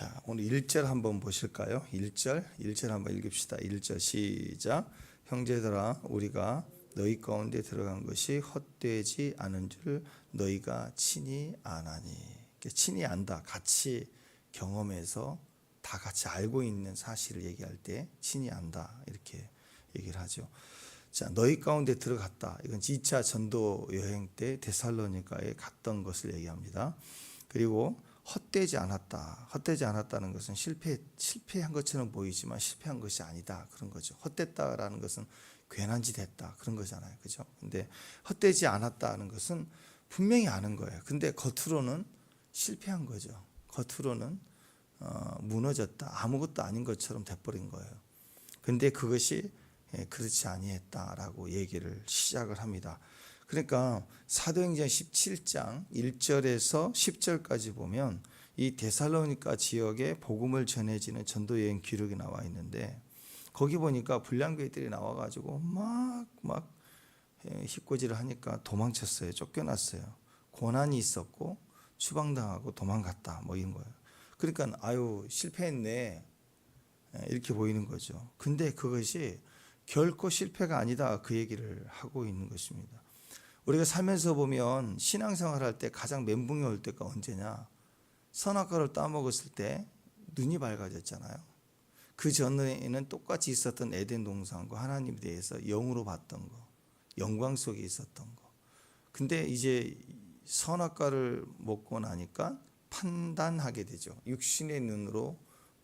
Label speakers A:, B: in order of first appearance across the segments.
A: 자, 오늘 1절 한번 보실까요? 1절 한번 읽읍시다. 1절 시작. 형제들아, 우리가 너희 가운데 들어간 것이 헛되지 않은 줄 너희가 친히 아나니. 친히 안다. 같이 경험해서 다 같이 알고 있는 사실을 얘기할 때 친히 안다. 이렇게 얘기를 하죠. 자, 너희 가운데 들어갔다. 이건 2차 전도 여행 때 데살로니가에 갔던 것을 얘기합니다. 그리고 헛되지 않았다. 헛되지 않았다는 것은 실패한 것처럼 보이지만 실패한 것이 아니다. 그런 거죠. 헛됐다라는 것은 괜한 짓 했다. 그런 거잖아요. 그죠? 근데 헛되지 않았다는 것은 분명히 아는 거예요. 근데 겉으로는 실패한 거죠. 겉으로는 무너졌다. 아무것도 아닌 것처럼 돼버린 거예요. 근데 그것이 그렇지 아니했다라고 얘기를 시작을 합니다. 그러니까 사도행전 17장 1절에서 10절까지 보면 이 데살로니가 지역에 복음을 전해지는 전도여행 기록이 나와 있는데, 거기 보니까 불량교회들이 나와가지고 막 hit고지를 하니까 도망쳤어요. 쫓겨났어요. 고난이 있었고 추방당하고 도망갔다 뭐 이런 거예요. 그러니까 아유 실패했네 이렇게 보이는 거죠. 근데 그것이 결코 실패가 아니다, 그 얘기를 하고 있는 것입니다. 우리가 살면서 보면 신앙생활 할 때 가장 멘붕이 올 때가 언제냐? 선악과를 따먹었을 때 눈이 밝아졌잖아요. 그 전에는 똑같이 있었던 에덴 동산과 하나님에 대해서 영으로 봤던 거, 영광 속에 있었던 거. 근데 이제 선악과를 먹고 나니까 판단하게 되죠. 육신의 눈으로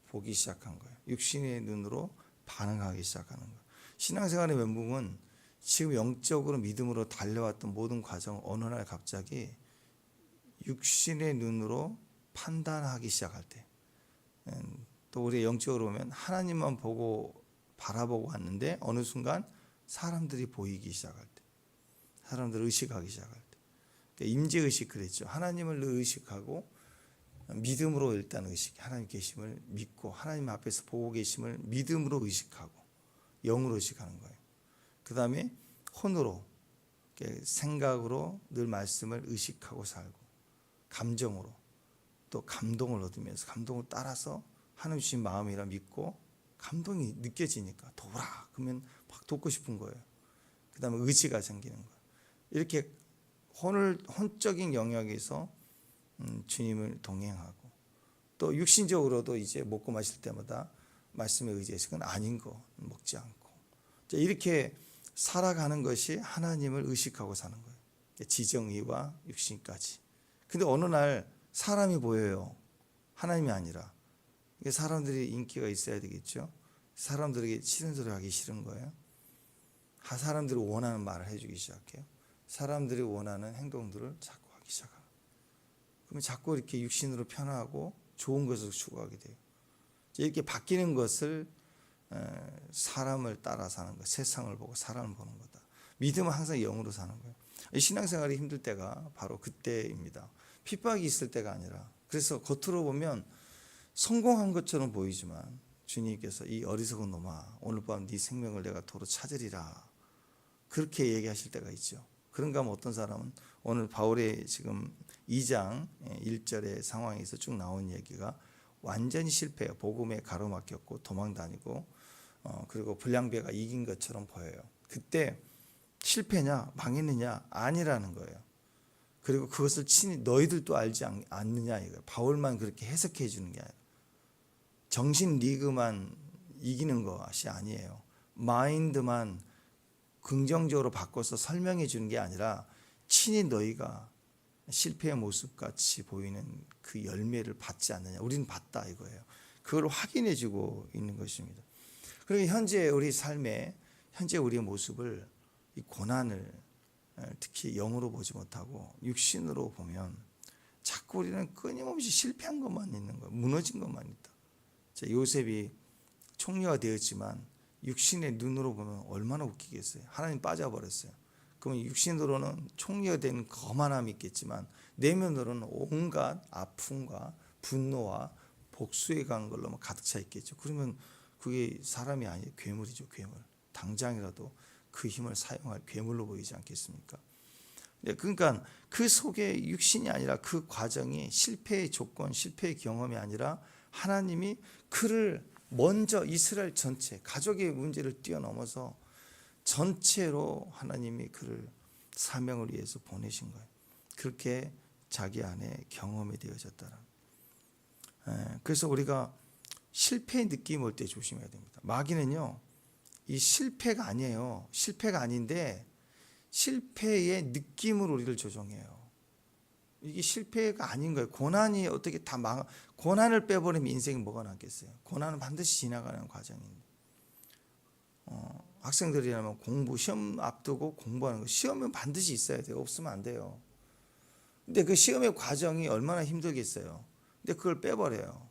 A: 보기 시작한 거예요. 육신의 눈으로 반응하기 시작하는 거예요. 신앙생활의 멘붕은 지금 영적으로 믿음으로 달려왔던 모든 과정, 어느 날 갑자기 육신의 눈으로 판단하기 시작할 때, 또 우리 영적으로 보면 하나님만 보고 바라보고 왔는데 어느 순간 사람들이 보이기 시작할 때, 사람들을 의식하기 시작할 때, 그러니까 임재의식 그랬죠. 하나님을 의식하고 믿음으로 일단 하나님 계심을 믿고 하나님 앞에서 보고 계심을 믿음으로 의식하고 영으로 의식하는 거예요. 그 다음에 혼으로, 생각으로 늘 말씀을 의식하고 살고, 감정으로 또 감동을 얻으면서 감동을 따라서 하나님 주신 마음이라 믿고 감동이 느껴지니까 도우라 그러면 막 돕고 싶은 거예요. 그 다음에 의지가 생기는 거예요. 이렇게 혼적인 영역에서 주님을 동행하고, 또 육신적으로도 이제 먹고 마실 때마다 말씀에 의지해서 그건 아닌 거 먹지 않고, 이렇게 살아가는 것이 하나님을 의식하고 사는 거예요. 지정의와 육신까지. 근데 어느 날 사람이 보여요. 하나님이 아니라. 사람들이 인기가 있어야 되겠죠. 사람들에게 싫은 소리 하기 싫은 거예요. 사람들이 원하는 말을 해주기 시작해요. 사람들이 원하는 행동들을 자꾸 하기 시작하고, 그러면 자꾸 이렇게 육신으로 편하고 좋은 것을 추구하게 돼요. 이렇게 바뀌는 것을 사람을 따라 사는 것, 세상을 보고 사람을 보는 거다. 믿음은 항상 영으로 사는 거예요. 신앙생활이 힘들 때가 바로 그때입니다. 핍박이 있을 때가 아니라. 그래서 겉으로 보면 성공한 것처럼 보이지만 주님께서 이 어리석은 놈아, 오늘 밤 네 생명을 내가 도로 찾으리라, 그렇게 얘기하실 때가 있죠. 그런가 하면 어떤 사람은 오늘 바울의 지금 2장 1절의 상황에서 쭉 나온 얘기가 완전히 실패해요. 복음에 가로막혔고 도망다니고 그리고 불량배가 이긴 것처럼 보여요. 그때 실패냐 망했느냐 아니라는 거예요. 그리고 그것을 친히 너희들도 알지 않느냐 이거예요. 바울만 그렇게 해석해 주는 게 아니라 정신 리그만 이기는 것이 아니에요. 마인드만 긍정적으로 바꿔서 설명해 주는 게 아니라 친히 너희가 실패의 모습같이 보이는 그 열매를 받지 않느냐. 우리는 받다 이거예요. 그걸 확인해 주고 있는 것입니다. 그리고 현재 우리 삶에, 현재 우리의 모습을, 이 고난을 특히 영으로 보지 못하고 육신으로 보면 자꾸 우리는 끊임없이 실패한 것만 있는 거예요. 무너진 것만 있다. 요셉이 총리가 되었지만 육신의 눈으로 보면 얼마나 웃기겠어요. 하나님 빠져버렸어요. 그러면 육신으로는 총리가 된 거만함이 있겠지만 내면으로는 온갖 아픔과 분노와 복수에 간 걸로 가득 차 있겠죠. 그러면 그게 사람이 아니에요. 괴물이죠. 괴물. 당장이라도 그 힘을 사용할 괴물로 보이지 않겠습니까? 그러니까 그 속에 육신이 아니라 그 과정이 실패의 조건, 실패의 경험이 아니라 하나님이 그를 먼저 이스라엘 전체 가족의 문제를 뛰어넘어서 전체로 하나님이 그를 사명을 위해서 보내신 거예요. 그렇게 자기 안에 경험이 되어졌다는. 그래서 우리가 실패의 느낌이 올 때 조심해야 됩니다. 마귀는요, 이 실패가 아니에요. 실패가 아닌데 실패의 느낌으로 우리를 조종해요. 이게 실패가 아닌 거예요. 고난이 어떻게 다 고난을 빼버리면 인생이 뭐가 남겠어요. 고난은 반드시 지나가는 과정인데. 학생들이라면 공부, 시험 앞두고 공부하는 거, 시험은 반드시 있어야 돼요. 없으면 안 돼요. 근데 그 시험의 과정이 얼마나 힘들겠어요. 근데 그걸 빼버려요.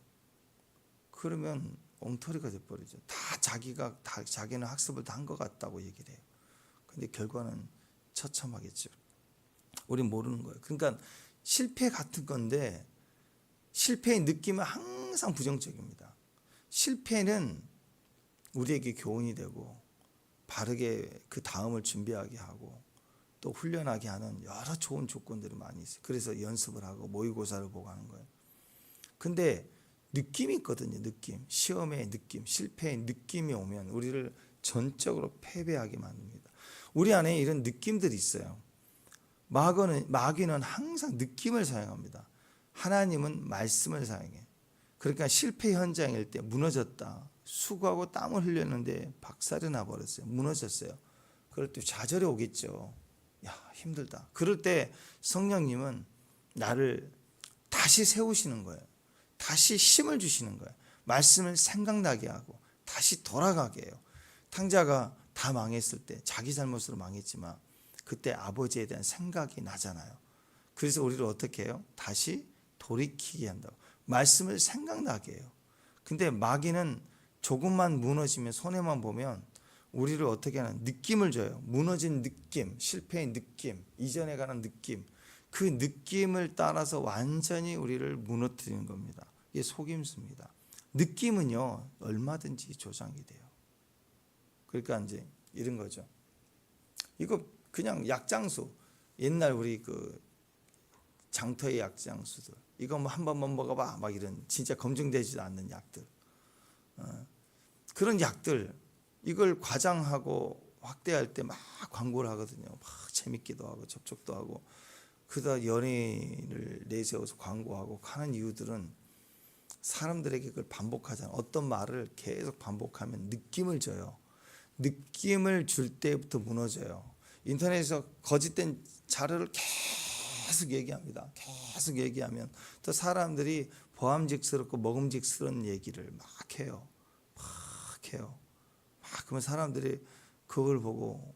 A: 그러면 엉터리가 돼버리죠. 자기는 학습을 다 한 것 같다고 얘기를 해요. 근데 결과는 처참하겠죠. 우린 모르는 거예요. 그러니까 실패 같은 건데 실패의 느낌은 항상 부정적입니다. 실패는 우리에게 교훈이 되고 바르게 그 다음을 준비하게 하고 또 훈련하게 하는 여러 좋은 조건들이 많이 있어요. 그래서 연습을 하고 모의고사를 보고 하는 거예요. 근데 느낌이 있거든요. 느낌. 시험의 느낌, 실패의 느낌이 오면 우리를 전적으로 패배하게 만듭니다. 우리 안에 이런 느낌들이 있어요. 마귀는 항상 느낌을 사용합니다. 하나님은 말씀을 사용해. 그러니까 실패 현장일 때 무너졌다. 수고하고 땀을 흘렸는데 박살이 나버렸어요. 무너졌어요. 그럴 때 좌절이 오겠죠. 야, 힘들다. 그럴 때 성령님은 나를 다시 세우시는 거예요. 다시 힘을 주시는 거예요. 말씀을 생각나게 하고 다시 돌아가게 해요. 탕자가 다 망했을 때 자기 잘못으로 망했지만 그때 아버지에 대한 생각이 나잖아요. 그래서 우리를 어떻게 해요? 다시 돌이키게 한다고. 말씀을 생각나게 해요. 근데 마귀는 조금만 무너지면 손해만 보면 우리를 어떻게 하는 느낌을 줘요. 무너진 느낌, 실패의 느낌, 이전에 가는 느낌. 그 느낌을 따라서 완전히 우리를 무너뜨리는 겁니다. 이게 속임수입니다. 느낌은요, 얼마든지 조장이 돼요. 그러니까 이제 이런 거죠. 이거 그냥 약장수. 옛날 우리 그 장터의 약장수들. 이거 뭐 한 번만 먹어봐. 막 이런 진짜 검증되지도 않는 약들. 그런 약들. 이걸 과장하고 확대할 때 막 광고를 하거든요. 막 재밌기도 하고 접촉도 하고. 그러다 연예인을 내세워서 광고하고 하는 이유들은 사람들에게 그걸 반복하잖아요. 어떤 말을 계속 반복하면 느낌을 줘요. 느낌을 줄 때부터 무너져요. 인터넷에서 거짓된 자료를 계속 얘기합니다. 계속 얘기하면 또 사람들이 보암직스럽고 먹음직스러운 얘기를 막 해요. 막 해요. 그러면 사람들이 그걸 보고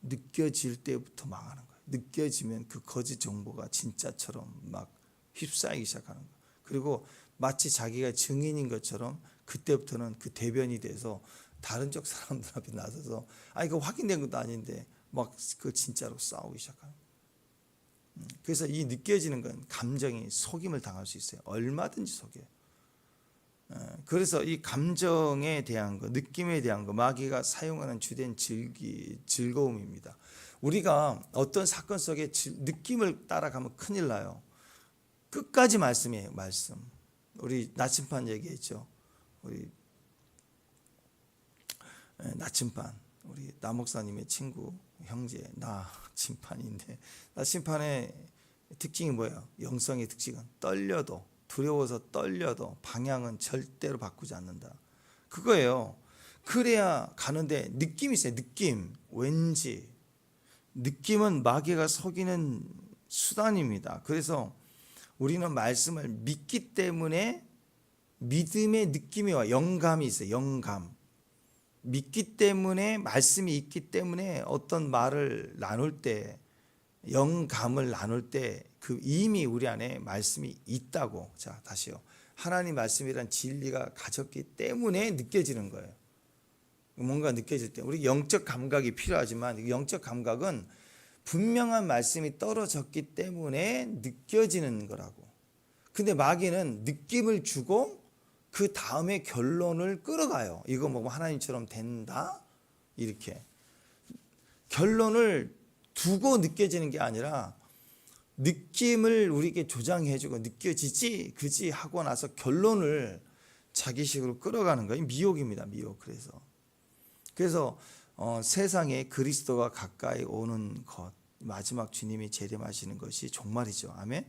A: 느껴질 때부터 망하는 거예요. 느껴지면 그 거짓 정보가 진짜처럼 막 휩싸이기 시작하는 거예요. 그리고 마치 자기가 증인인 것처럼 그때부터는 그 대변이 돼서 다른 쪽 사람들 앞에 나서서 이거 확인된 것도 아닌데 막 그 진짜로 싸우기 시작하는 거예요. 그래서 이 느껴지는 건 감정이 속임을 당할 수 있어요. 얼마든지 속여요. 그래서 이 감정에 대한 거, 느낌에 대한 거, 마귀가 사용하는 주된 즐거움입니다. 우리가 어떤 사건 속에 느낌을 따라가면 큰일 나요. 끝까지 말씀이에요. 말씀. 우리 나침반 얘기했죠. 우리 나침반. 우리 나 목사님의 친구, 형제, 나침반인데 나침반의 특징이 뭐예요? 영성의 특징은 떨려도 두려워서 떨려도 방향은 절대로 바꾸지 않는다. 그거예요. 그래야 가는데 느낌이 있어요. 느낌. 왠지. 느낌은 마귀가 속이는 수단입니다. 그래서 우리는 말씀을 믿기 때문에 믿음의 느낌이 와요. 영감이 있어요. 영감. 믿기 때문에 말씀이 있기 때문에 어떤 말을 나눌 때 영감을 나눌 때 그 이미 우리 안에 말씀이 있다고. 자, 다시요. 하나님 말씀이란 진리가 가졌기 때문에 느껴지는 거예요. 뭔가 느껴질 때 우리 영적 감각이 필요하지만 영적 감각은 분명한 말씀이 떨어졌기 때문에 느껴지는 거라고. 근데 마귀는 느낌을 주고 그 다음에 결론을 끌어가요. 이거 뭐 하나님처럼 된다? 이렇게. 결론을 두고 느껴지는 게 아니라 느낌을 우리에게 조장해주고 느껴지지 그지 하고 나서 결론을 자기식으로 끌어가는 거예요. 미혹입니다. 미혹. 그래서 세상에 그리스도가 가까이 오는 것, 마지막 주님이 재림하시는 것이 종말이죠. 아멘.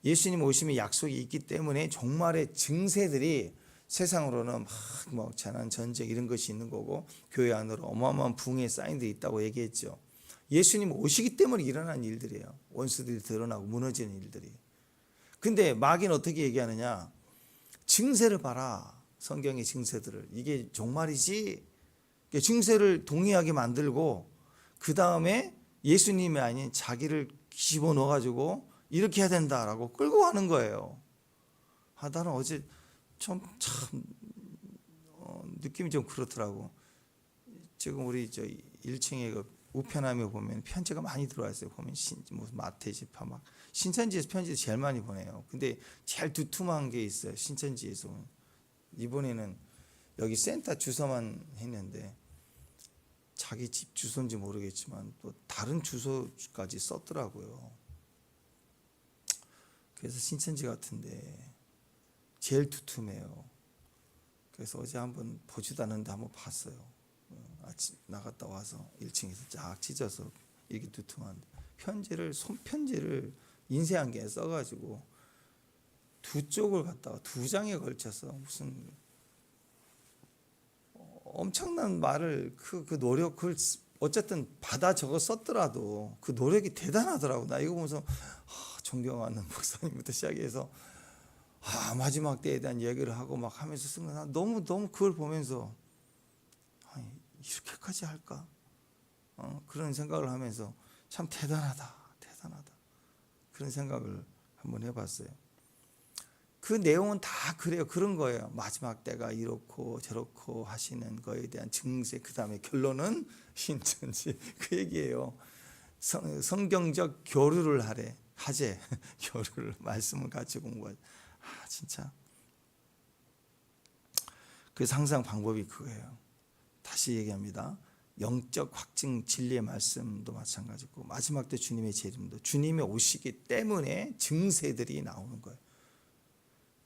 A: 예수님 오심의 약속이 있기 때문에 종말의 증세들이 세상으로는 막 재난, 전쟁 이런 것이 있는 거고, 교회 안으로 어마어마한 붕의 사인들이 있다고 얘기했죠. 예수님 오시기 때문에 일어난 일들이에요. 원수들이 드러나고 무너지는 일들이. 근데 마귀는 어떻게 얘기하느냐? 증세를 봐라. 성경의 증세들을. 이게 종말이지. 증세를 동의하게 만들고 그 다음에 예수님이 아닌 자기를 집어넣어가지고 이렇게 해야 된다라고 끌고 가는 거예요. 나는 어제 참 느낌이 좀 그렇더라고. 지금 우리 1층에 우편함에 보면 편지가 많이 들어와 있어요. 보면 무슨 마태지파 막 신천지에서 편지 제일 많이 보내요. 근데 제일 두툼한 게 있어요. 신천지에서 이번에는 여기 센터 주소만 했는데 자기 집 주소인지 모르겠지만 또 다른 주소까지 썼더라고요. 그래서 신천지 같은데 제일 두툼해요. 그래서 어제 한번 보지도 않았는데 한번 봤어요. 아침 나갔다 와서 1층에서 쫙 찢어서 이렇게 두툼한 편지를, 손편지를 인쇄한개 써가지고 두 쪽을 갖다가 2장에 걸쳐서 무슨 엄청난 말을 그 노력을 어쨌든 받아 적어 썼더라도 그 노력이 대단하더라고. 나 이거 보면서 존경하는 목사님부터 시작해서 마지막 때에 대한 얘기를 하고 막 하면서 쓴 거 너무 그걸 보면서 이렇게까지 할까? 그런 생각을 하면서 참 대단하다 그런 생각을 한번 해봤어요. 그 내용은 다 그래요. 그런 거예요. 마지막 때가 이렇고 저렇고 하시는 거에 대한 증세, 그 다음에 결론은 신천지 그 얘기예요. 성경적 교류를 하재 교류를 말씀을 같이 공부하자. 진짜 그래서 항상 방법이 그거예요. 다시 얘기합니다. 영적 확증 진리의 말씀도 마찬가지고 마지막 때 주님의 재림도 주님이 오시기 때문에 증세들이 나오는 거예요.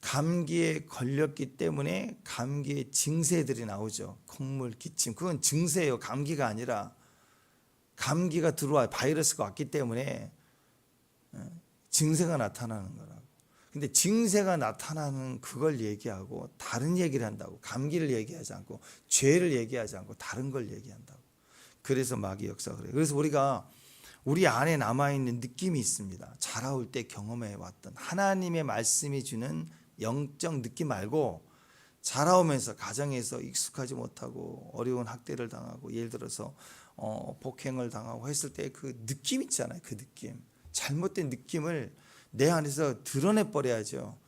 A: 감기에 걸렸기 때문에 감기의 증세들이 나오죠. 콧물, 기침, 그건 증세예요. 감기가 아니라 감기가 들어와 바이러스가 왔기 때문에 증세가 나타나는 거라고. 근데 증세가 나타나는 그걸 얘기하고 다른 얘기를 한다고. 감기를 얘기하지 않고 죄를 얘기하지 않고 다른 걸 얘기한다고. 그래서 마귀 역사가 그래요. 그래서 우리가 우리 안에 남아있는 느낌이 있습니다. 자라올 때 경험해 왔던 하나님의 말씀이 주는 영적 느낌 말고 자라오면서 가정에서 익숙하지 못하고 어려운 학대를 당하고 예를 들어서 폭행을 당하고 했을 때 그 느낌 있잖아요. 그 느낌. 잘못된 느낌을 내 안에서 드러내 버려야죠.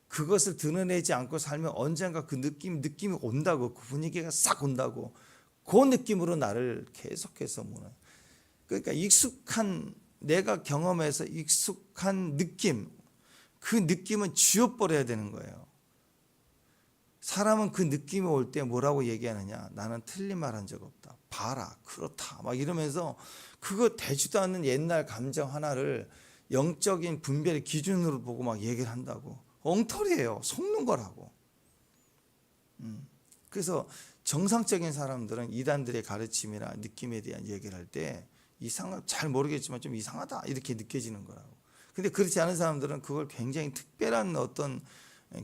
A: 그것을 드러내지 않고 살면 언젠가 그 느낌이 온다고. 그 분위기가 싹 온다고. 그 느낌으로 나를 계속해서 무너요. 그러니까 익숙한 내가 경험해서 익숙한 느낌, 그 느낌은 지워버려야 되는 거예요. 사람은 그 느낌이 올 때 뭐라고 얘기하느냐? 나는 틀린 말 한 적 없다. 봐라, 그렇다. 막 이러면서 그거 되지도 않는 옛날 감정 하나를 영적인 분별의 기준으로 보고 막 얘기를 한다고. 엉터리예요. 속는 거라고. 그래서 정상적인 사람들은 이단들의 가르침이나 느낌에 대한 얘기를 할 때 잘 모르겠지만 좀 이상하다 이렇게 느껴지는 거라고. 근데 그렇지 않은 사람들은 그걸 굉장히 특별한 어떤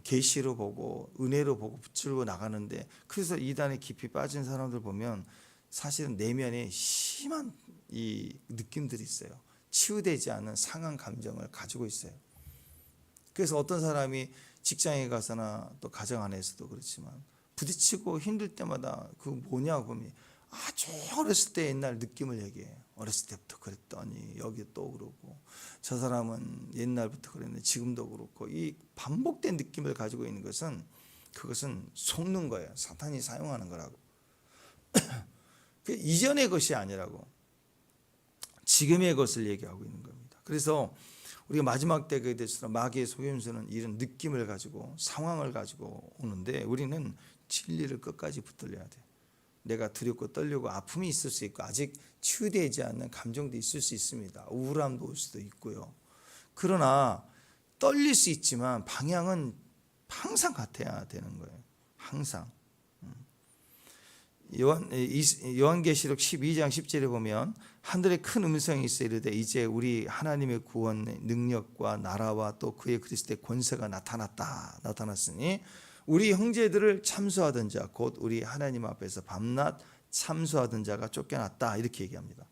A: 계시로 보고 은혜로 보고 붙들고 나가는데, 그래서 이단에 깊이 빠진 사람들 보면 사실은 내면에 심한 이 느낌들이 있어요. 치유되지 않은 상한 감정을 가지고 있어요. 그래서 어떤 사람이 직장에 가서나 또 가정 안에서도 그렇지만 부딪히고 힘들 때마다 그 뭐냐고 보면 아주 어렸을 때 옛날 느낌을 얘기해요. 어렸을 때부터 그랬더니 여기 또 그러고 저 사람은 옛날부터 그랬는데 지금도 그렇고, 이 반복된 느낌을 가지고 있는 것은 그것은 속는 거예요. 사탄이 사용하는 거라고. 그 이전의 것이 아니라고, 지금의 것을 얘기하고 있는 겁니다. 그래서 우리가 마지막 때에 대해서 마귀의 속임수는 이런 느낌을 가지고 상황을 가지고 오는데 우리는 진리를 끝까지 붙들려야 돼요. 내가 두렵고 떨리고 아픔이 있을 수 있고 아직 치유되지 않는 감정도 있을 수 있습니다. 우울함도 올 수도 있고요. 그러나 떨릴 수 있지만 방향은 항상 같아야 되는 거예요. 항상. 요한계시록 12장 10절에 보면 하늘에 큰 음성이 있어 이르되 이제 우리 하나님의 구원 능력과 나라와 또 그의 그리스도의 권세가 나타났으니 우리 형제들을 참수하던 자 곧 우리 하나님 앞에서 밤낮 참수하던 자가 쫓겨났다 이렇게 얘기합니다.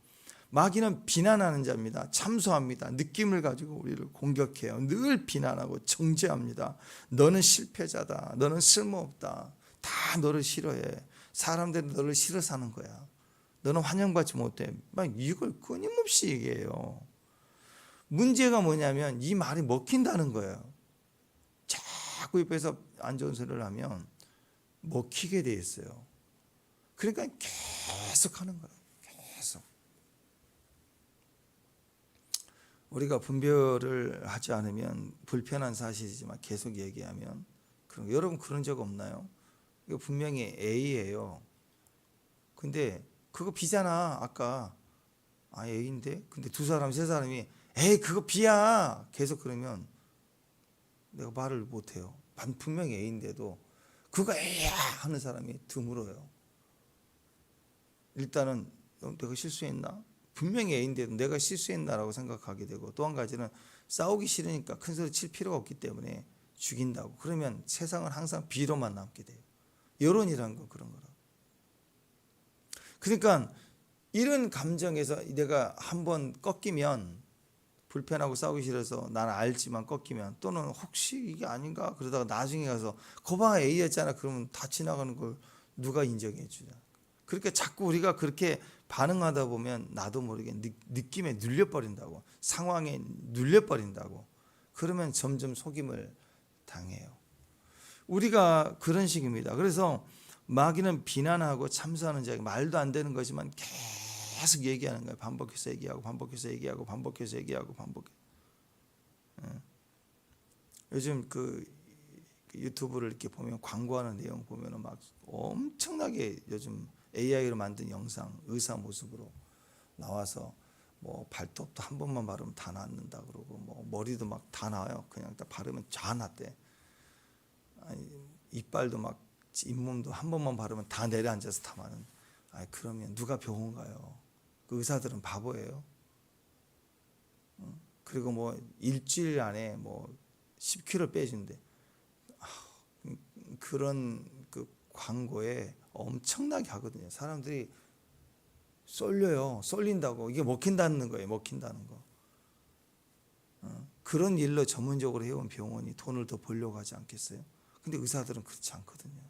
A: 마귀는 비난하는 자입니다. 참수합니다. 느낌을 가지고 우리를 공격해요. 늘 비난하고 정죄합니다. 너는 실패자다. 너는 쓸모없다. 다 너를 싫어해. 사람들은 너를 싫어 사는 거야. 너는 환영받지 못해. 막 이걸 끊임없이 얘기해요. 문제가 뭐냐면 이 말이 먹힌다는 거예요. 자꾸 옆에서 안 좋은 소리를 하면 먹히게 돼 있어요. 그러니까 계속 하는 거예요. 계속. 우리가 분별을 하지 않으면 불편한 사실이지만 계속 얘기하면 여러분 그런 적 없나요? 이거 분명히 A예요. 근데 그거 B잖아. 아까 A인데 근데 두 사람 세 사람이 에이 그거 B야 계속 그러면 내가 말을 못해요. 분명히 A인데도 그거 A야 하는 사람이 드물어요. 일단은 내가 실수했나? 분명히 A인데도 내가 실수했나라고 생각하게 되고 또 한 가지는 싸우기 싫으니까 큰 소리 칠 필요가 없기 때문에 죽인다고. 그러면 세상은 항상 B로만 남게 돼요. 여론이란 건 그런 거라. 그러니까 이런 감정에서 내가 한번 꺾이면 불편하고 싸우기 싫어서 나는 알지만 꺾이면 또는 혹시 이게 아닌가 그러다가 나중에 가서 거봐 A였잖아 그러면 다 지나가는 걸 누가 인정해 주냐. 그러니까 자꾸 우리가 그렇게 반응하다 보면 나도 모르게 느낌에 눌려버린다고. 상황에 눌려버린다고. 그러면 점점 속임을 당해요. 우리가 그런 식입니다. 그래서 마귀는 비난하고 참수하는 자에게 말도 안 되는 거지만 계속 얘기하는 거예요. 반복해서 얘기하고 반복해서 얘기하고 반복해서 얘기하고 반복해. 요즘 그 유튜브를 이렇게 보면 광고하는 내용 보면은 막 엄청나게 요즘 AI로 만든 영상 의사 모습으로 나와서 뭐 발톱도 한 번만 바르면 다 낫는다 그러고 뭐 머리도 막 다 나와요. 그냥 딱 바르면 다 낫대. 아니, 이빨도 막 잇몸도 한 번만 바르면 다 내려앉아서 다 마는. 아니 그러면 누가 병원 가요? 그 의사들은 바보예요. 그리고 뭐 일주일 안에 뭐 10kg 빼준대. 그런 그 광고에 엄청나게 하거든요. 사람들이 쏠려요. 쏠린다고. 이게 먹힌다는 거예요. 먹힌다는 거. 그런 일로 전문적으로 해온 병원이 돈을 더 벌려고 하지 않겠어요? 근데 의사들은 그렇지 않거든요.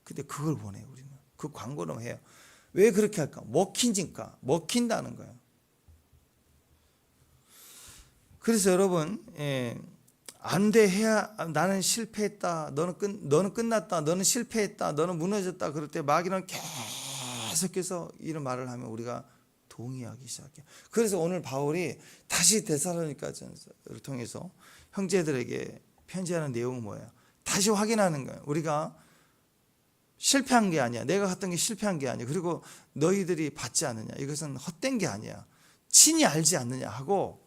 A: 근데 그걸 원해요. 우리는. 그 광고를 해요. 왜 그렇게 할까? 먹힌지니까. 먹힌다는 거예요. 그래서 여러분 안 돼 해야 나는 실패했다. 너는 끝났다. 너는 실패했다. 너는 무너졌다. 그럴 때 마귀는 계속해서 이런 말을 하면 우리가 동의하기 시작해요. 그래서 오늘 바울이 다시 데살로니가전서를 통해서 형제들에게 편지하는 내용은 뭐예요? 다시 확인하는 거예요. 우리가 실패한 게 아니야. 내가 했던 게 실패한 게 아니야. 그리고 너희들이 받지 않느냐. 이것은 헛된 게 아니야. 친히 알지 않느냐 하고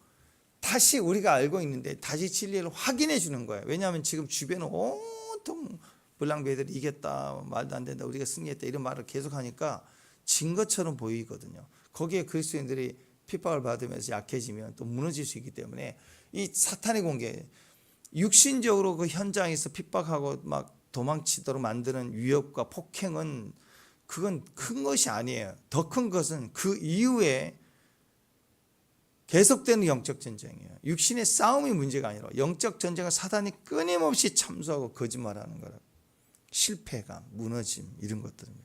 A: 다시 우리가 알고 있는데 다시 진리를 확인해 주는 거예요. 왜냐하면 지금 주변은 온통 블랑베이들이 이겼다, 말도 안 된다, 우리가 승리했다 이런 말을 계속하니까 진 것처럼 보이거든요. 거기에 그리스도인들이 핍박을 받으면서 약해지면 또 무너질 수 있기 때문에 이 사탄의 공개, 육신적으로 그 현장에서 핍박하고 막 도망치도록 만드는 위협과 폭행은 그건 큰 것이 아니에요. 더 큰 것은 그 이후에 계속되는 영적 전쟁이에요. 육신의 싸움이 문제가 아니라 영적 전쟁은 사단이 끊임없이 참수하고 거짓말하는 거라. 실패감, 무너짐 이런 것들입니다.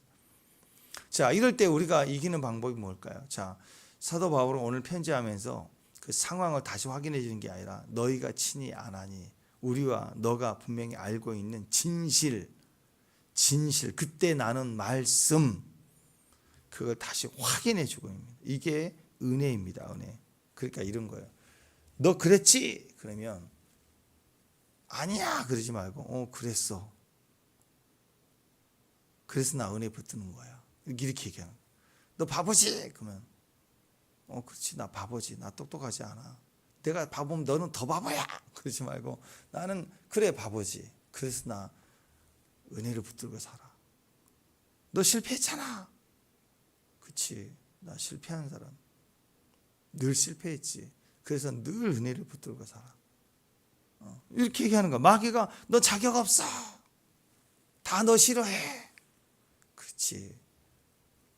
A: 자, 이럴 때 우리가 이기는 방법이 뭘까요? 자, 사도 바울은 오늘 편지하면서 그 상황을 다시 확인해 주는 게 아니라 너희가 친히 안 하니 우리와 너가 분명히 알고 있는 진실 그때 나눈 말씀 그걸 다시 확인해 주고 있습니다. 이게 은혜입니다. 은혜. 그러니까 이런 거예요. 너 그랬지? 그러면 아니야 그러지 말고 그랬어. 그래서 나 은혜 붙드는 거야. 이렇게 얘기하는 거야. 너 바보지? 그러면 그렇지 나 바보지. 나 똑똑하지 않아. 내가 바보면 너는 더 바보야. 그러지 말고 나는 그래 바보지. 그래서 나 은혜를 붙들고 살아. 너 실패했잖아. 그치. 나 실패한 사람. 늘 실패했지. 그래서 늘 은혜를 붙들고 살아. 이렇게 얘기하는 거야. 마귀가 너 자격 없어. 다 너 싫어해. 그렇지.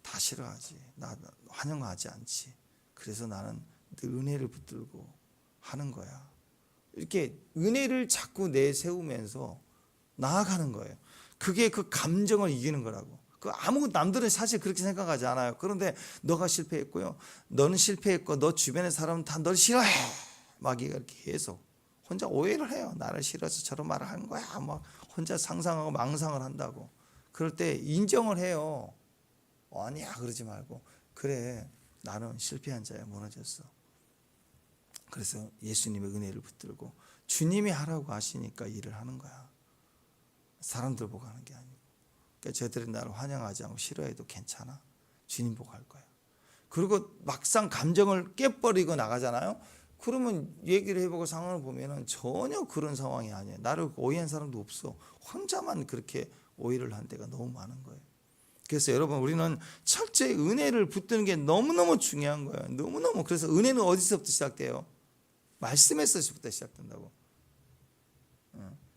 A: 다 싫어하지. 나 환영하지 않지. 그래서 나는 늘 은혜를 붙들고 하는 거야. 이렇게 은혜를 자꾸 내세우면서 나아가는 거예요. 그게 그 감정을 이기는 거라고. 남들은 사실 그렇게 생각하지 않아요. 그런데 너가 실패했고요. 너는 실패했고 너 주변의 사람은 다 널 싫어해. 마귀가 이렇게 계속 혼자 오해를 해요. 나를 싫어서 저런 말을 하는 거야. 막 혼자 상상하고 망상을 한다고. 그럴 때 인정을 해요. 아니야 그러지 말고 그래 나는 실패한 자야 무너졌어. 그래서 예수님의 은혜를 붙들고 주님이 하라고 하시니까 일을 하는 거야. 사람들 보고 하는 게 아니고. 그러니까 저들이 나를 환영하지 않고 싫어해도 괜찮아. 주님 보고 할 거야. 그리고 막상 감정을 깨버리고 나가잖아요. 그러면 얘기를 해보고 상황을 보면은 전혀 그런 상황이 아니에요. 나를 오해한 사람도 없어. 혼자만 그렇게 오해를 한 데가 너무 많은 거예요. 그래서 여러분 우리는 철저히 은혜를 붙드는 게 너무너무 중요한 거예요. 너무너무. 그래서 은혜는 어디서부터 시작돼요? 말씀에서부터 시작된다고.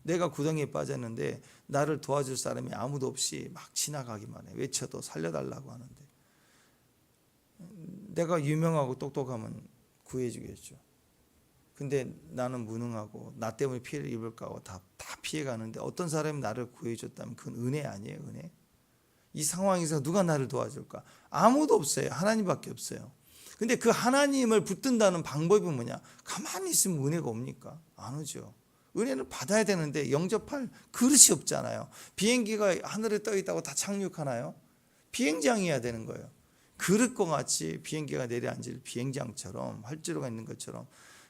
A: 내가 구덩이에 빠졌는데 나를 도와줄 사람이 아무도 없이 막 지나가기만 해. 외쳐도 살려달라고 하는데 내가 유명하고 똑똑하면 구해주겠죠. 근데 나는 무능하고 나 때문에 피해를 입을까 하고 다 피해가는데 어떤 사람이 나를 구해줬다면 그건 은혜 아니에요. 은혜. 이 상황에서 누가 나를 도와줄까? 아무도 없어요. 하나님밖에 없어요. 근데 그 하나님을 붙든다는 방법이 뭐냐? 가만히 있으면 은혜가 옵니까? 안 오죠. 은혜는 받아야 되는데 영접할 그릇이 없잖아요. 비행기가 하늘에 떠 있다고 다 착륙하나요? 비행장이어야 되는 거예요. 그릇과 같이 비행기가 내려앉을 비행장처럼 활주로가 있는 것처럼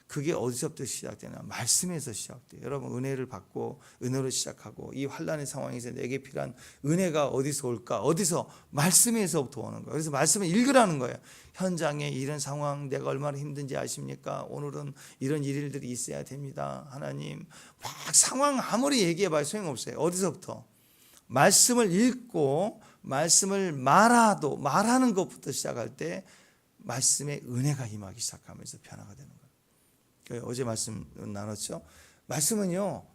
A: 그게 어디서부터 시작되냐? 말씀에서 시작돼요. 여러분 은혜를 받고 은혜로 시작하고 이 환난의 상황에서 내게 필요한 은혜가 어디서 올까? 어디서? 말씀에서부터 오는 거예요. 그래서 말씀을 읽으라는 거예요. 현장에 이런 상황 내가 얼마나 힘든지 아십니까? 오늘은 이런 일들이 있어야 됩니다. 하나님 막 상황 아무리 얘기해봐야 소용없어요. 어디서부터? 말씀을 읽고 말씀을 말하는 것부터 시작할 때 말씀의 은혜가 임하기 시작하면서 변화가 되는 거예요. 어제 말씀 나눴죠. 말씀은요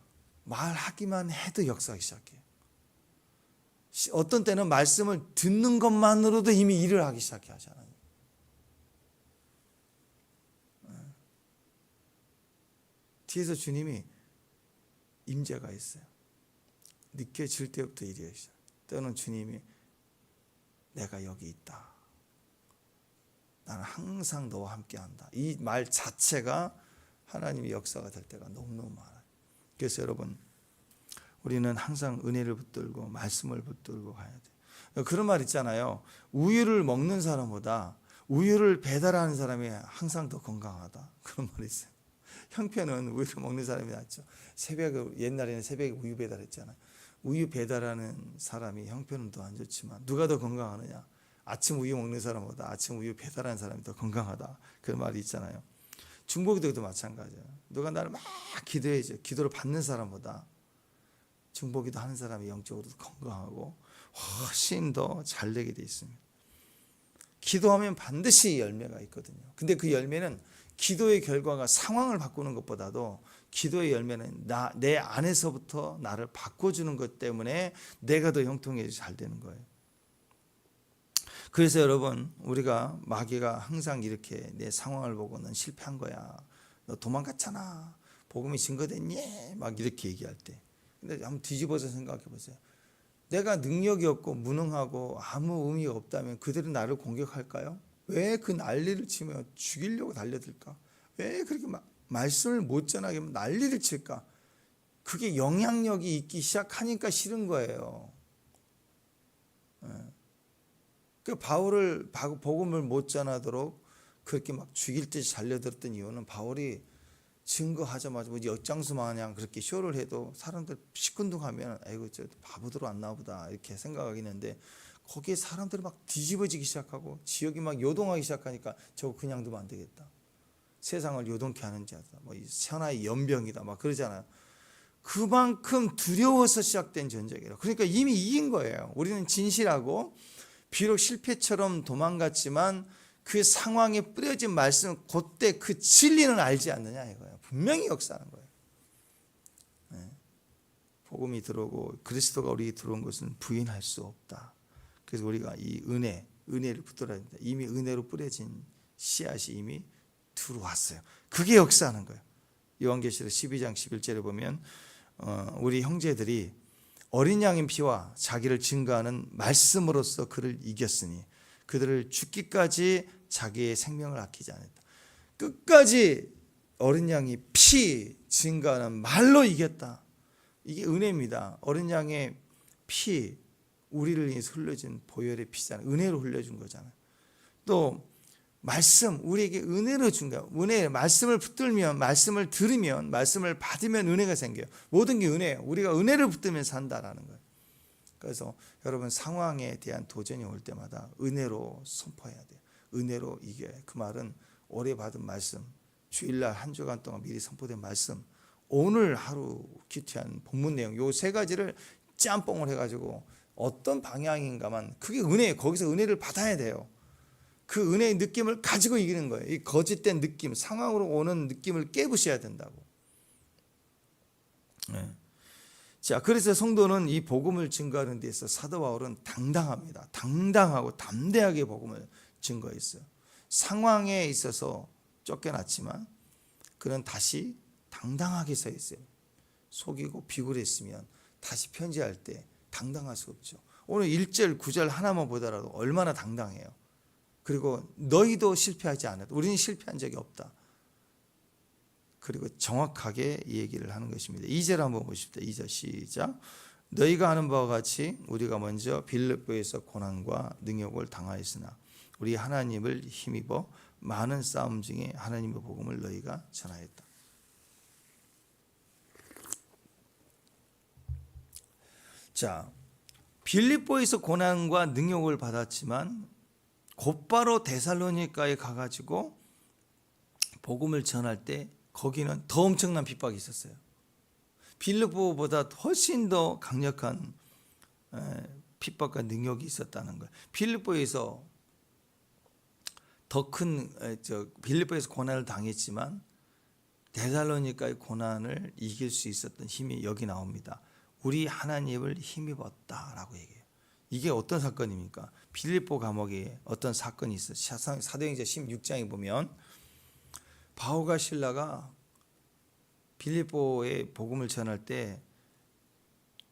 A: 말하기만 해도 역사하기 시작해요. 어떤 때는 말씀을 듣는 것만으로도 이미 일을 하기 시작해 하잖아요. 뒤에서 주님이 임재가 있어요. 느껴질 때부터 일이 시작. 때는 주님이 내가 여기 있다. 나는 항상 너와 함께한다. 이 말 자체가 하나님의 역사가 될 때가 너무너무 많아요. 그래서 여러분 우리는 항상 은혜를 붙들고 말씀을 붙들고 가야 돼요. 그런 말 있잖아요. 우유를 먹는 사람보다 우유를 배달하는 사람이 항상 더 건강하다. 그런 말이 있어요. 형편은 우유를 먹는 사람이 낫죠. 옛날에는 새벽에 우유 배달했잖아요. 우유 배달하는 사람이 형편은 더 안 좋지만 누가 더 건강하느냐? 아침 우유 먹는 사람보다 아침 우유 배달하는 사람이 더 건강하다. 그런 말이 있잖아요. 중보기도도 마찬가지예요. 누가 나를 막 기도해줘. 기도를 받는 사람보다 중보기도 하는 사람이 영적으로 건강하고 훨씬 더 잘 되게 돼 있습니다. 기도하면 반드시 열매가 있거든요. 근데 그 열매는 기도의 결과가 상황을 바꾸는 것보다도 기도의 열매는 내 안에서부터 나를 바꿔주는 것 때문에 내가 더 형통해서 잘 되는 거예요. 그래서 여러분 우리가 마귀가 항상 이렇게 내 상황을 보고 넌 실패한 거야. 너 도망갔잖아. 복음이 증거됐니? 막 이렇게 얘기할 때. 근데 한번 뒤집어서 생각해 보세요. 내가 능력이 없고 무능하고 아무 의미가 없다면 그들은 나를 공격할까요? 왜 그 난리를 치며 죽이려고 달려들까? 왜 그렇게 말씀을 못 전하게 하면 난리를 칠까? 그게 영향력이 있기 시작하니까 싫은 거예요. 그 바울을 복음을 못 전하도록 그렇게 막 죽일 듯이 달려들었던 이유는 바울이 증거하자마자 뭐 역장수 마냥 그렇게 쇼를 해도 사람들 시큰둥하면 아이고 저 바보들로 안 나오다 이렇게 생각하겠는데 거기에 사람들이 막 뒤집어지기 시작하고 지역이 막 요동하기 시작하니까 저거 그냥 두면 안 되겠다. 세상을 요동케 하는 자다. 뭐 천하의 연병이다. 막 그러잖아요. 그만큼 두려워서 시작된 전쟁이라. 그러니까 이미 이긴 거예요. 우리는 진실하고 비록 실패처럼 도망갔지만 그 상황에 뿌려진 말씀, 그때 그 진리는 알지 않느냐 이거예요. 분명히 역사하는 거예요. 네. 복음이 들어오고 그리스도가 우리에게 들어온 것은 부인할 수 없다. 그래서 우리가 이 은혜를 붙들어야 됩니다. 이미 은혜로 뿌려진 씨앗이 이미 들어왔어요. 그게 역사하는 거예요. 요한계시록 12장 11절에 보면 우리 형제들이 어린 양의 피와 자기를 증거하는 말씀으로써 그를 이겼으니 그들을 죽기까지 자기의 생명을 아끼지 않았다. 끝까지 어린 양이 피 증거하는 말로 이겼다. 이게 은혜입니다. 어린 양의 피, 우리를 위해서 흘려진 보혈의 피잖아요. 은혜로 흘려준 거잖아요. 또 말씀, 우리에게 은혜로 준 거예요. 은혜, 말씀을 붙들면, 말씀을 들으면, 말씀을 받으면 은혜가 생겨요. 모든 게 은혜예요. 우리가 은혜를 붙들면 산다라는 거예요. 그래서 여러분 상황에 대한 도전이 올 때마다 은혜로 선포해야 돼요. 은혜로 이겨야 해요. 그 말은 오래 받은 말씀, 주일날 한 주간 동안 미리 선포된 말씀, 오늘 하루 큐티한 본문 내용, 요 세 가지를 짬뽕을 해가지고 어떤 방향인가만, 그게 은혜예요. 거기서 은혜를 받아야 돼요. 그 은혜의 느낌을 가지고 이기는 거예요. 이 거짓된 느낌, 상황으로 오는 느낌을 깨부셔야 된다고. 네. 자, 그래서 성도는 이 복음을 증거하는 데 있어서 사도 바울은 당당합니다. 당당하고 담대하게 복음을 증거했어요. 상황에 있어서 쫓겨났지만 그는 다시 당당하게 서 있어요. 속이고 비굴했으면 다시 편지할 때 당당할 수 없죠. 오늘 1절 9절 하나만 보더라도 얼마나 당당해요. 그리고 너희도 실패하지 않았다. 우리는 실패한 적이 없다. 그리고 정확하게 이 얘기를 하는 것입니다. 2절 한번 보십시오. 2절 시작. 너희가 아는 바와 같이 우리가 먼저 빌립보에서 고난과 능욕을 당하였으나 우리 하나님을 힘입어 많은 싸움 중에 하나님의 복음을 너희가 전하였다. 자, 빌립보에서 고난과 능욕을 받았지만 곧바로 데살로니가에 가가지고 복음을 전할 때 거기는 더 엄청난 핍박이 있었어요. 빌립보보다 훨씬 더 강력한 핍박과 능욕이 있었다는 거예요. 빌립보에서 빌립보에서 고난을 당했지만 데살로니가의 고난을 이길 수 있었던 힘이 여기 나옵니다. 우리 하나님을 힘입었다라고 얘기해요. 이게 어떤 사건입니까? 빌립보 감옥에 어떤 사건이 있어요. 사도행전 16장에 보면 바울과 실라가 빌립보에 복음을 전할 때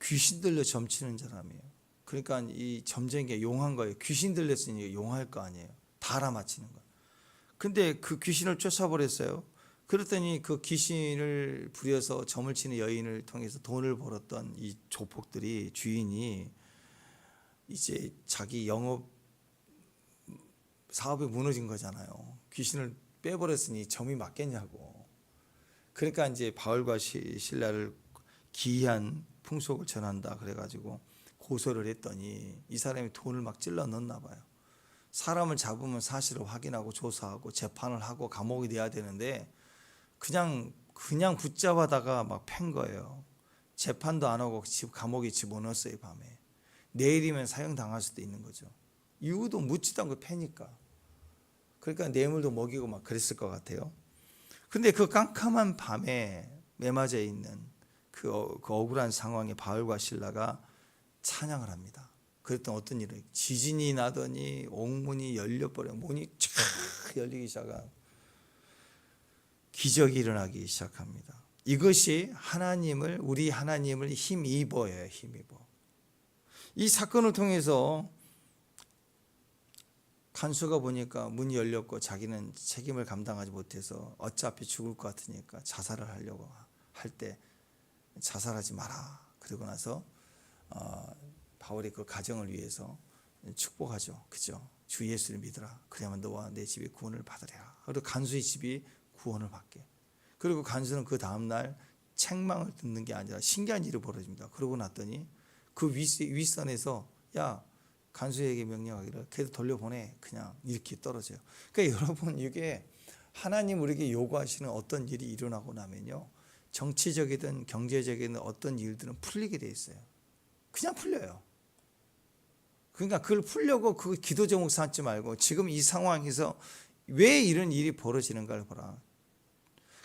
A: 귀신 들려 점치는 사람이에요. 그러니까 이 점쟁이가 용한 거예요. 귀신 들렸으니 용할 거 아니에요. 다 알아맞히는 거예요. 근데 그 귀신을 쫓아버렸어요. 그랬더니 그 귀신을 부려서 점을 치는 여인을 통해서 돈을 벌었던 이 조폭들이, 주인이 이제 자기 영업 사업이 무너진 거잖아요. 귀신을 빼버렸으니 점이 맞겠냐고. 그러니까 이제 바울과 실라를 기이한 풍속을 전한다 그래가지고 고소를 했더니 이 사람이 돈을 막 찔러 넣었나 봐요. 사람을 잡으면 사실을 확인하고 조사하고 재판을 하고 감옥에 내야 되는데 그냥 붙잡아다가 막 팬 거예요. 재판도 안 하고 감옥에 집어넣었어요. 밤에. 내일이면 사형당할 수도 있는 거죠. 이유도 묻지도 않고 패니까. 그러니까 뇌물도 먹이고 막 그랬을 것 같아요. 근데 그 깜깜한 밤에 매맞아 있는 그 억울한 상황에 바울과 실라가 찬양을 합니다. 그랬더니 어떤 일이, 지진이 나더니 옥문이 열려버려, 문이 쫙 열리기 시작하고 기적이 일어나기 시작합니다. 이것이 우리 하나님을 힘입어요. 힘입어. 이 사건을 통해서 간수가 보니까 문이 열렸고 자기는 책임을 감당하지 못해서 어차피 죽을 것 같으니까 자살을 하려고 할 때 자살하지 마라. 그러고 나서 바울이 그 가정을 위해서 축복하죠. 그죠? 주 예수를 믿으라. 그래야만 너와 내 집이 구원을 받으리라. 그리고 간수의 집이 구원을 받게. 그리고 간수는 그 다음날 책망을 듣는 게 아니라 신기한 일이 벌어집니다. 그러고 났더니 그 윗선에서 야, 간수에게 명령하기를 걔도 돌려보내. 그냥 이렇게 떨어져요. 그러니까 여러분, 이게 하나님 우리에게 요구하시는 어떤 일이 일어나고 나면요, 정치적이든 경제적이든 어떤 일들은 풀리게 돼 있어요. 그냥 풀려요. 그러니까 그걸 풀려고 그 기도 제목 삼지 말고 지금 이 상황에서 왜 이런 일이 벌어지는가를 보라.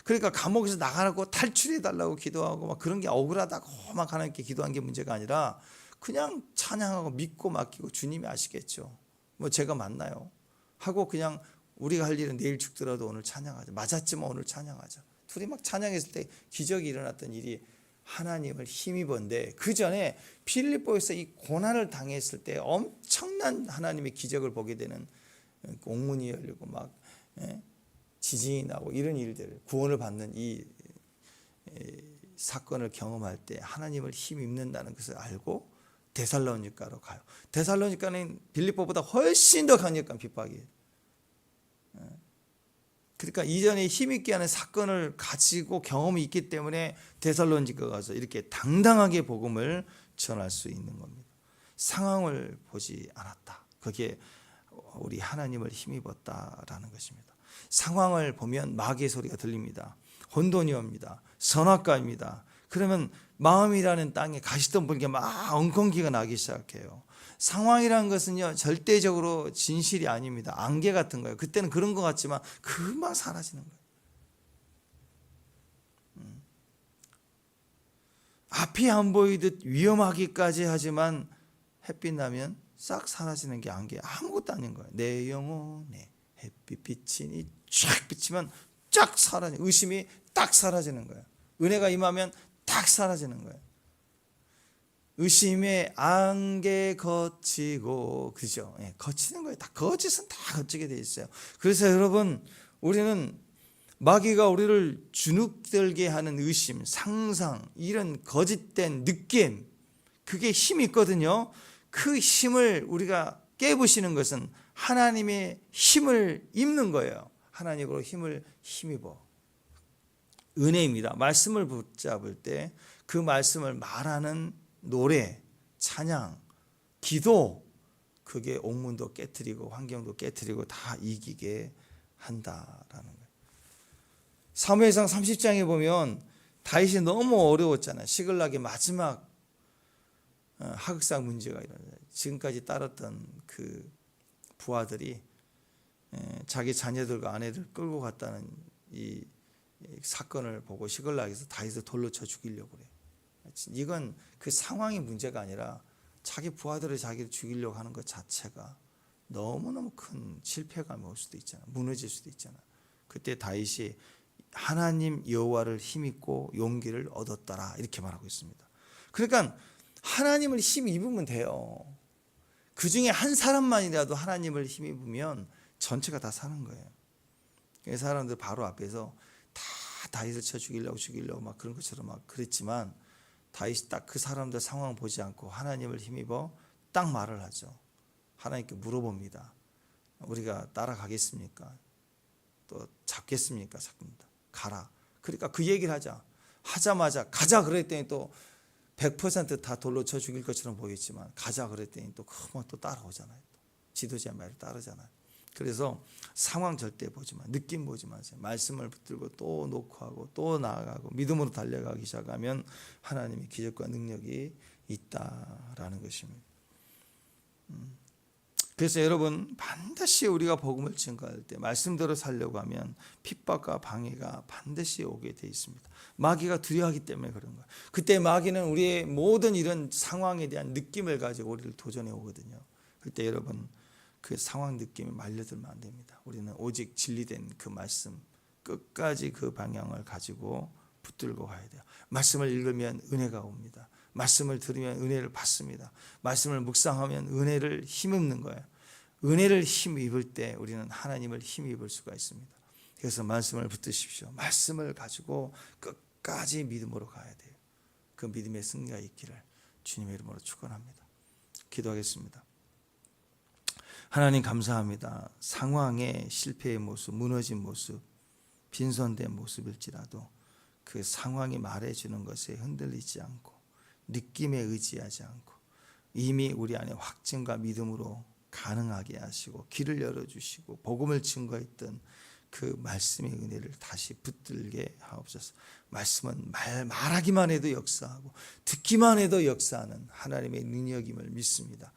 A: 그러니까 감옥에서 나가라고 탈출해 달라고 기도하고 막 그런 게 억울하다고 막 하나님께 기도한 게 문제가 아니라 그냥 찬양하고 믿고 맡기고 주님이 아시겠죠. 뭐 제가 맞나요? 하고 그냥 우리가 할 일은 내일 죽더라도 오늘 찬양하자. 맞았지만 오늘 찬양하자. 둘이 막 찬양했을 때 기적이 일어났던 일이 하나님을 힘입었는데, 그 전에 필리포에서 이 고난을 당했을 때 엄청난 하나님의 기적을 보게 되는, 옥문이 열리고 막 지진이 나고 이런 일들, 구원을 받는 이 사건을 경험할 때 하나님을 힘입는다는 것을 알고 데살로니가로 가요. 데살로니가는 빌립보보다 훨씬 더 강력한 핍박이에요. 그러니까 이전에 힘있게 하는 사건을 가지고 경험이 있기 때문에 데살로니가 가서 이렇게 당당하게 복음을 전할 수 있는 겁니다. 상황을 보지 않았다. 그게 우리 하나님을 힘입었다라는 것입니다. 상황을 보면 마귀의 소리가 들립니다. 혼돈이 옵니다. 선악과입니다. 그러면 마음이라는 땅에 가시덤불게 막 엉겅기가 나기 시작해요. 상황이라는 것은요, 절대적으로 진실이 아닙니다. 안개 같은 거예요. 그때는 그런 것 같지만 금방 사라지는 거예요. 앞이 안 보이듯 위험하기까지 하지만 햇빛 나면 싹 사라지는 게 안개, 아무것도 아닌 거예요. 내 영혼에 햇빛 비치니 쫙 비치면 쫙 사라지는, 의심이 딱 사라지는 거예요. 은혜가 임하면 딱 사라지는 거예요. 의심의 안개 거치고, 그죠? 예, 거치는 거예요. 다 거짓은 다 거치게 돼 있어요. 그래서 여러분, 우리는 마귀가 우리를 주눅들게 하는 의심, 상상, 이런 거짓된 느낌, 그게 힘이 있거든요. 그 힘을 우리가 깨부시는 것은 하나님의 힘을 입는 거예요. 하나님으로 힘을 힘입어. 은혜입니다. 말씀을 붙잡을 때 그 말씀을 말하는 노래, 찬양, 기도, 그게 옥문도 깨트리고 환경도 깨트리고 다 이기게 한다라는 거예요. 사무엘상 30장에 보면 다윗이 너무 어려웠잖아요. 시글락의 마지막 하극상 문제가 일어나요. 지금까지 따랐던 그 부하들이 자기 자녀들과 아내들 끌고 갔다는 이 사건을 보고 시글락에서 다윗을 돌로 쳐 죽이려고 그래요. 이건 그 상황이 문제가 아니라 자기 부하들을 자기를 죽이려고 하는 것 자체가 너무너무 큰 실패감이 올 수도 있잖아요. 무너질 수도 있잖아요. 그때 다윗이 하나님 여호와를 힘입고 용기를 얻었더라, 이렇게 말하고 있습니다. 그러니까 하나님을 힘입으면 돼요. 그 중에 한 사람만이라도 하나님을 힘입으면 전체가 다 사는 거예요. 사람들 바로 앞에서 다 다윗을 쳐 죽이려고 막 그런 것처럼 막 그랬지만, 다윗이 딱 그 사람들 상황 보지 않고 하나님을 힘입어 딱 말을 하죠. 하나님께 물어봅니다. 우리가 따라가겠습니까? 또 잡겠습니까? 잡습니다. 가라. 그러니까 그 얘기를 하자마자 가자 그랬더니 또 100% 다 돌로 쳐 죽일 것처럼 보이지만 가자 그랬더니 또 그만 또 따라오잖아요. 지도자의 말을 따르잖아요. 그래서 상황 절대 보지 마, 느낌 보지 마세요. 말씀을 붙들고 또 녹화하고 또 나아가고 믿음으로 달려가기 시작하면 하나님의 기적과 능력이 있다라는 것입니다. 그래서 여러분, 반드시 우리가 복음을 증거할 때 말씀대로 살려고 하면 핍박과 방해가 반드시 오게 돼 있습니다. 마귀가 두려워하기 때문에 그런 거예요. 그때 마귀는 우리의 모든 이런 상황에 대한 느낌을 가지고 우리를 도전해 오거든요. 그때 여러분, 그 상황 느낌에 말려들면 안 됩니다. 우리는 오직 진리된 그 말씀 끝까지 그 방향을 가지고 붙들고 가야 돼요. 말씀을 읽으면 은혜가 옵니다. 말씀을 들으면 은혜를 받습니다. 말씀을 묵상하면 은혜를 힘입는 거예요. 은혜를 힘입을 때 우리는 하나님을 힘입을 수가 있습니다. 그래서 말씀을 붙드십시오. 말씀을 가지고 끝까지 믿음으로 가야 돼요. 그 믿음의 승리가 있기를 주님의 이름으로 축원합니다. 기도하겠습니다. 하나님 감사합니다. 상황의 실패의 모습, 무너진 모습, 빈손된 모습일지라도 그 상황이 말해주는 것에 흔들리지 않고 느낌에 의지하지 않고 이미 우리 안에 확증과 믿음으로 가능하게 하시고 길을 열어주시고 복음을 증거했던 그 말씀의 은혜를 다시 붙들게 하옵소서. 말씀은 말하기만 해도 역사하고 듣기만 해도 역사하는 하나님의 능력임을 믿습니다.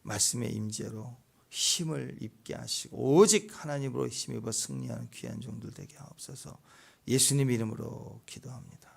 A: 말씀의 임재로 힘을 입게 하시고 오직 하나님으로 힘입어 승리하는 귀한 종들 되게 하옵소서. 예수님 이름으로 기도합니다.